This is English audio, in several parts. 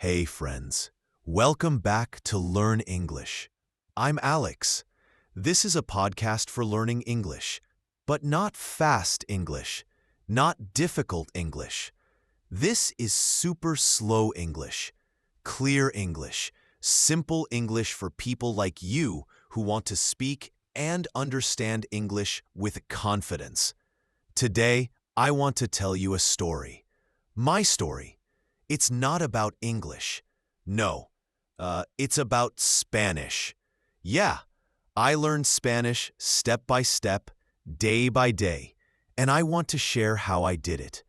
Hey friends, welcome back to Learn English. I'm Alex. This is a podcast for learning English, but not fast English, not difficult English. This is super slow English, clear English, simple English for people like you who want to speak and understand English with confidence. Today, I want to tell you a story. My story. It's not about English. No, it's about Spanish. Yeah, I learned Spanish step by step, day by day, and I want to share how I did it.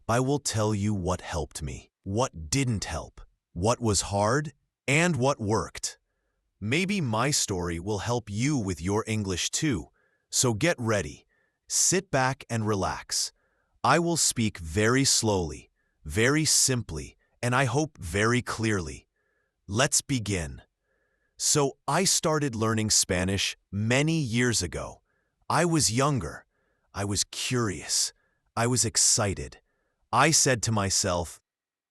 I will tell you what helped me, what didn't help, what was hard, and what worked. Maybe my story will help you with your English too, so get ready. Sit back and relax. I will speak very slowly, very simply, and I hope very clearly. Let's begin. So I started learning Spanish many years ago. I was younger. I was curious. I was excited. I said to myself,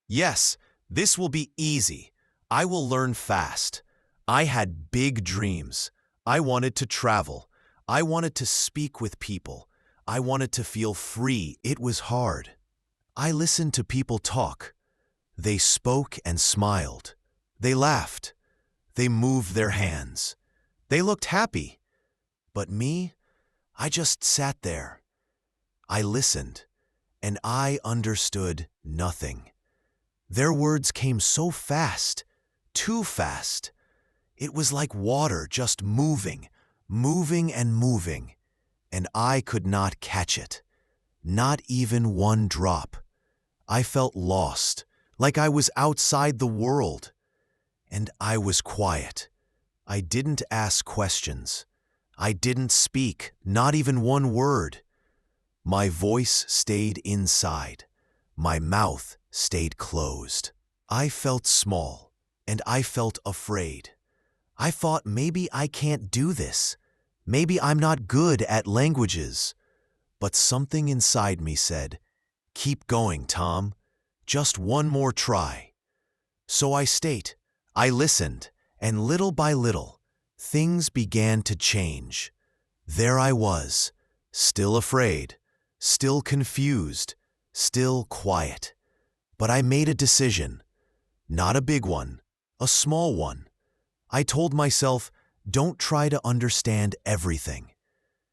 yes, this will be easy. I will learn fast. I had big dreams. I wanted to travel. I wanted to speak with people. I wanted to feel free. It was hard. I listened to people talk. They spoke and smiled. They laughed. They moved their hands. They looked happy. But me, I just sat there. I listened, and I understood nothing. Their words came so fast, too fast. It was like water just moving, moving and moving, and I could not catch it. Not even one drop. I felt lost, like I was outside the world. And I was quiet. I didn't ask questions. I didn't speak, not even one word. My voice stayed inside. My mouth stayed closed. I felt small, and I felt afraid. I thought maybe I can't do this. Maybe I'm not good at languages. But something inside me said, keep going, Tom. Just one more try. So I stayed. I listened, and little by little, things began to change. There I was, still afraid, still confused, still quiet. But I made a decision. Not a big one, a small one. I told myself, don't try to understand everything.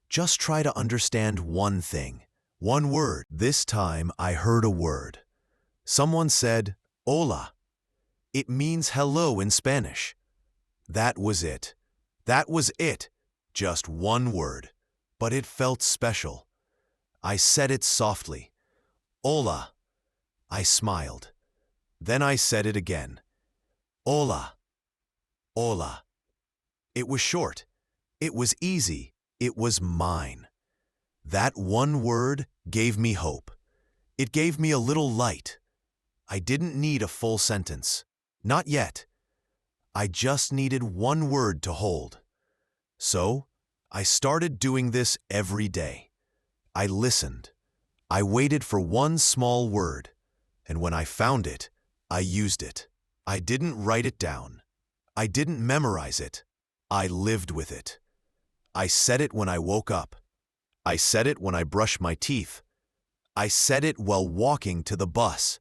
Just try to understand one thing, one word. This time I heard a word. Someone said, hola. It means hello in Spanish. That was it. That was it. Just one word. But it felt special. I said it softly. Hola. I smiled. Then I said it again. Hola. Hola. It was short. It was easy. It was mine. That one word gave me hope. It gave me a little light. I didn't need a full sentence. Not yet. I just needed one word to hold. So, I started doing this every day. I listened. I waited for one small word, and when I found it, I used it. I didn't write it down. I didn't memorize it. I lived with it. I said it when I woke up. I said it when I brushed my teeth. I said it while walking to the bus.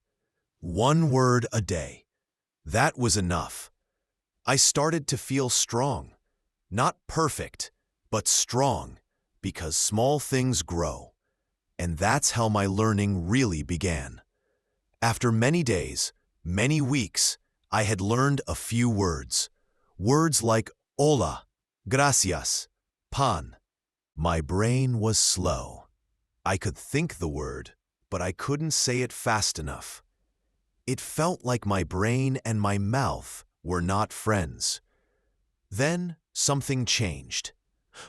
One word a day. That was enough. I started to feel strong. Not perfect, but strong, because small things grow. And that's how my learning really began. After many days, many weeks, I had learned a few words. Words like hola, gracias, pan. My brain was slow. I could think the word, but I couldn't say it fast enough. It felt like my brain and my mouth were not friends. Then something changed.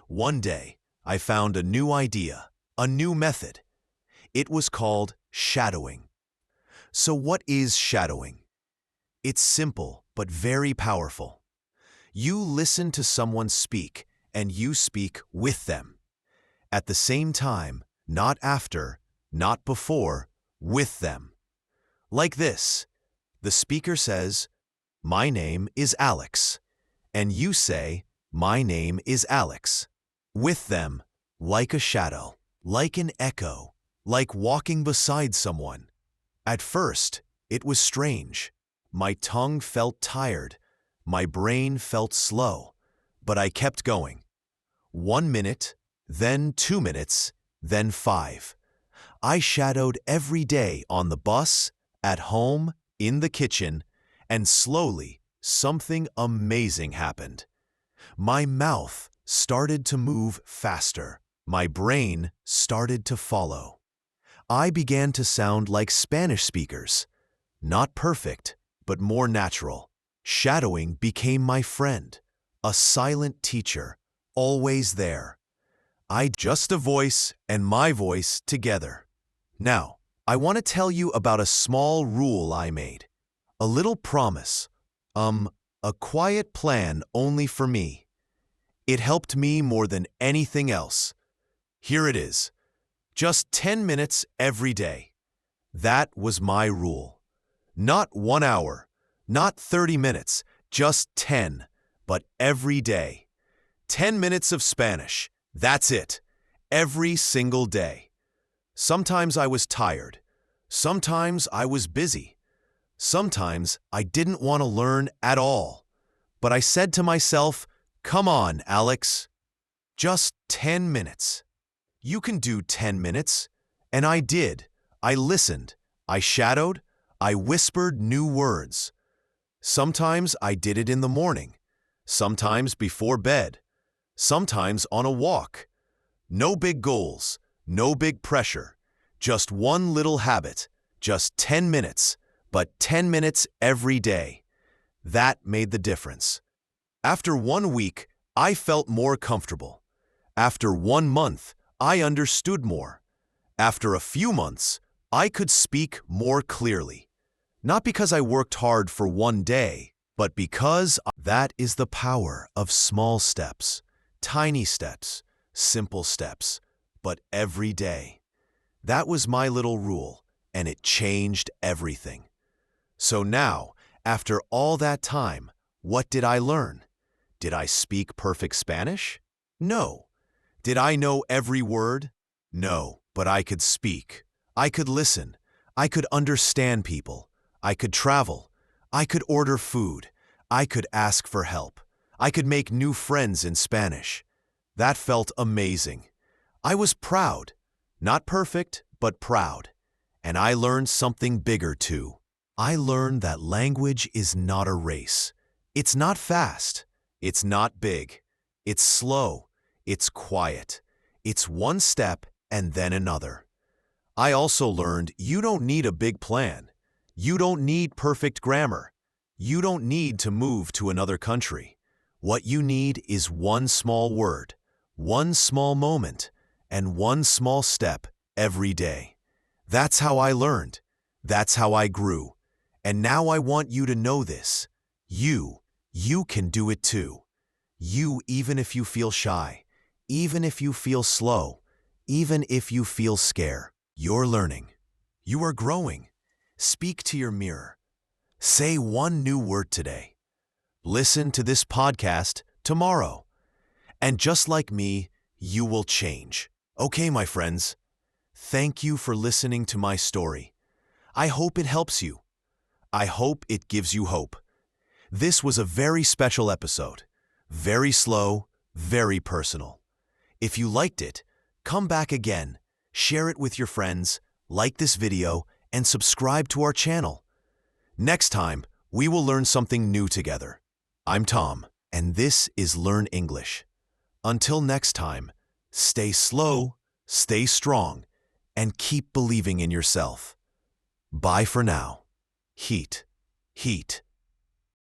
One day, I found a new idea, a new method. It was called shadowing. So what is shadowing? It's simple but very powerful. You listen to someone speak and you speak with them. At the same time, not after, not before, with them. Like this. The speaker says, "My name is Alex." And you say, "My name is Alex." With them, like a shadow, like an echo, like walking beside someone. At first, it was strange. My tongue felt tired. My brain felt slow. But I kept going. 1 minute, then 2 minutes, then 5. I shadowed every day on the bus, at home, in the kitchen, and slowly, something amazing happened. My mouth started to move faster. My brain started to follow. I began to sound like Spanish speakers. Not perfect, but more natural. Shadowing became my friend, a silent teacher, always there. Just a voice and my voice together. Now, I want to tell you about a small rule I made. A little promise. A quiet plan only for me. It helped me more than anything else. Here it is. Just 10 minutes every day. That was my rule. Not 1 hour, not 30 minutes, just 10, but every day. 10 minutes of Spanish. That's it. Every single day. Sometimes I was tired. Sometimes I was busy. Sometimes I didn't want to learn at all. But I said to myself, "Come on, Alex. Just 10 minutes. You can do 10 minutes." And I did. I listened. I shadowed. I whispered new words. Sometimes I did it in the morning. Sometimes before bed. Sometimes on a walk. No big goals. No big pressure. Just one little habit. Just 10 minutes. But 10 minutes every day. That made the difference. After 1 week, I felt more comfortable. After 1 month, I understood more. After a few months, I could speak more clearly. Not because I worked hard for 1 day, but because that is the power of small steps, tiny steps, simple steps, but every day. That was my little rule, and it changed everything. So now, after all that time, what did I learn? Did I speak perfect Spanish? No. Did I know every word? No, but I could speak. I could listen. I could understand people. I could travel. I could order food. I could ask for help. I could make new friends in Spanish. That felt amazing. I was proud. Not perfect, but proud. And I learned something bigger too. I learned that language is not a race. It's not fast. It's not big. It's slow. It's quiet. It's one step and then another. I also learned you don't need a big plan. You don't need perfect grammar. You don't need to move to another country. What you need is one small word, one small moment, and one small step every day. That's how I learned. That's how I grew. And now I want you to know this. You can do it too. You, even if you feel shy, even if you feel slow, even if you feel scared, you're learning. You are growing. Speak to your mirror. Say one new word today. Listen to this podcast tomorrow. And just like me, you will change. Okay, my friends. Thank you for listening to my story. I hope it helps you. I hope it gives you hope. This was a very special episode. Very slow, very personal. If you liked it, come back again, share it with your friends, like this video, and subscribe to our channel. Next time, we will learn something new together. I'm Tom, and this is Learn English. Until next time, stay slow, stay strong, and keep believing in yourself. Bye for now. Heat.